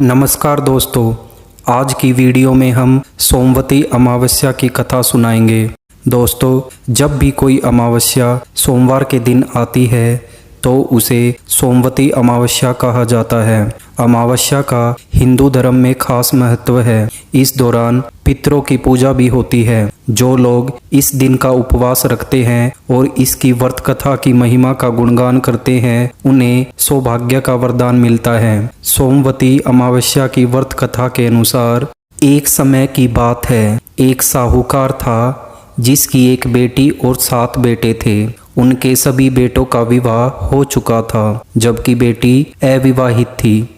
नमस्कार दोस्तों, आज की वीडियो में हम सोमवती अमावस्या की कथा सुनाएंगे। दोस्तों, जब भी कोई अमावस्या सोमवार के दिन आती है तो उसे सोमवती अमावस्या कहा जाता है। अमावस्या का हिंदू धर्म में खास महत्व है। इस दौरान पितरों की पूजा भी होती है। जो लोग इस दिन का उपवास रखते हैं और इसकी व्रत कथा की महिमा का गुणगान करते हैं, उन्हें सौभाग्य का वरदान मिलता है। सोमवती अमावस्या की व्रत कथा के अनुसार एक समय की बात है, एक साहूकार था जिसकी एक बेटी और 7 बेटे थे। उनके सभी बेटों का विवाह हो चुका था, जबकि बेटी अविवाहित थी।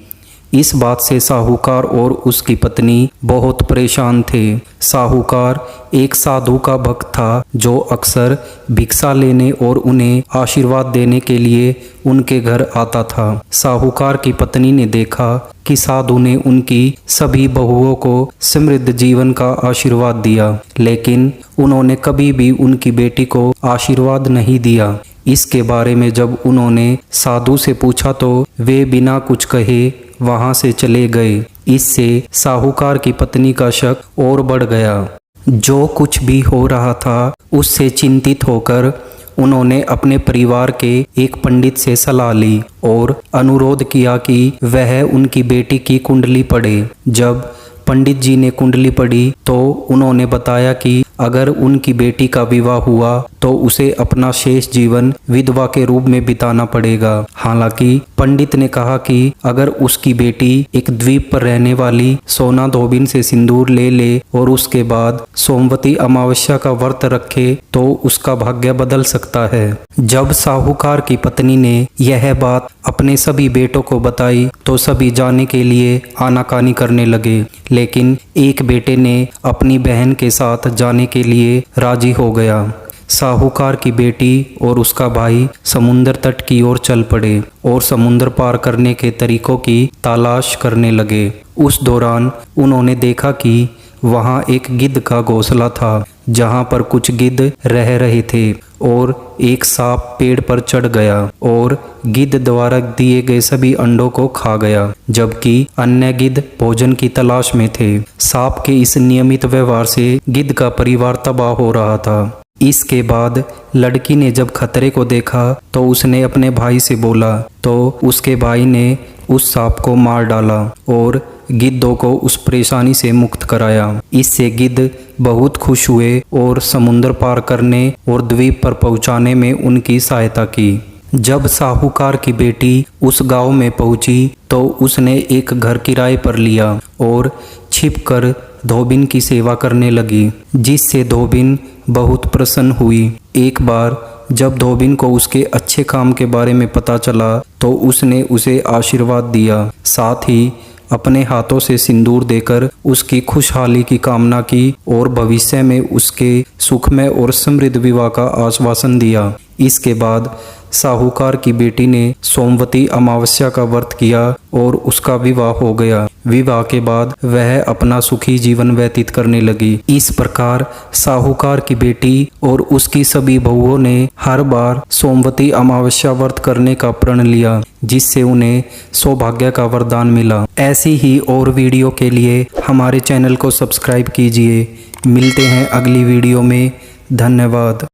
इस बात से साहूकार और उसकी पत्नी बहुत परेशान थे। साहूकार एक साधु का भक्त था जो अक्सर भिक्षा लेने और उन्हें आशीर्वाद देने के लिए उनके घर आता था। साहूकार की पत्नी ने देखा कि साधु ने उनकी सभी बहुओं को समृद्ध जीवन का आशीर्वाद दिया, लेकिन उन्होंने कभी भी उनकी बेटी को आशीर्वाद नहीं दिया। इसके बारे में जब उन्होंने साधु से पूछा तो वे बिना कुछ कहे वहां से चले गए। इससे साहूकार की पत्नी का शक और बढ़ गया। जो कुछ भी हो रहा था उससे चिंतित होकर उन्होंने अपने परिवार के एक पंडित से सलाह ली और अनुरोध किया कि वह उनकी बेटी की कुंडली पढ़े। जब पंडित जी ने कुंडली पढ़ी तो उन्होंने बताया कि अगर उनकी बेटी का विवाह हुआ तो उसे अपना शेष जीवन विधवा के रूप में बिताना पड़ेगा। हालांकि पंडित ने कहा कि अगर उसकी बेटी एक द्वीप पर रहने वाली सोना धोबिन से सिंदूर ले ले और उसके बाद सोमवती अमावस्या का व्रत रखे तो उसका भाग्य बदल सकता है। जब साहूकार की पत्नी ने यह बात अपने सभी बेटों को बताई तो सभी जाने के लिए आनाकानी करने लगे, लेकिन एक बेटे ने अपनी बहन के साथ जाने के लिए राजी हो गया। साहूकार की बेटी और उसका भाई समुद्र तट की ओर चल पड़े और समुद्र पार करने के तरीकों की तलाश करने लगे। उस दौरान उन्होंने देखा कि वहां एक गिद्ध का घोंसला था, जहां पर कुछ गिद्ध रह रहे थे और एक सांप पेड़ पर चढ़ गया और गिद्ध द्वारा दिए गए सभी अंडों को खा गया, जबकि अन्य गिद्ध भोजन की तलाश में थे। सांप के इस नियमित व्यवहार से गिद्ध का परिवार तबाह हो रहा था। इसके बाद लड़की ने जब खतरे को देखा तो उसने अपने भाई से बोला, तो उसके भाई ने उस सांप को मार डाला और गिद्धों को उस परेशानी से मुक्त कराया। इससे गिद्ध बहुत खुश हुए और समुद्र पार करने और द्वीप पर पहुंचाने में उनकी सहायता की। जब साहूकार की बेटी उस गांव में पहुंची तो उसने एक घर किराए पर लिया और छिपकर धोबिन की सेवा करने लगी, जिससे धोबिन बहुत प्रसन्न हुई। एक बार जब धोबिन को उसके अच्छे काम के बारे में पता चला तो उसने उसे आशीर्वाद दिया, साथ ही अपने हाथों से सिंदूर देकर उसकी खुशहाली की कामना की और भविष्य में उसके सुखमय और समृद्ध विवाह का आश्वासन दिया। इसके बाद साहूकार की बेटी ने सोमवती अमावस्या का व्रत किया और उसका विवाह हो गया। विवाह के बाद वह अपना सुखी जीवन व्यतीत करने लगी। इस प्रकार साहूकार की बेटी और उसकी सभी बहुओं ने हर बार सोमवती अमावस्या व्रत करने का प्रण लिया, जिससे उन्हें सौभाग्य का वरदान मिला। ऐसी ही और वीडियो के लिए हमारे चैनल को सब्सक्राइब कीजिए। मिलते हैं अगली वीडियो में। धन्यवाद।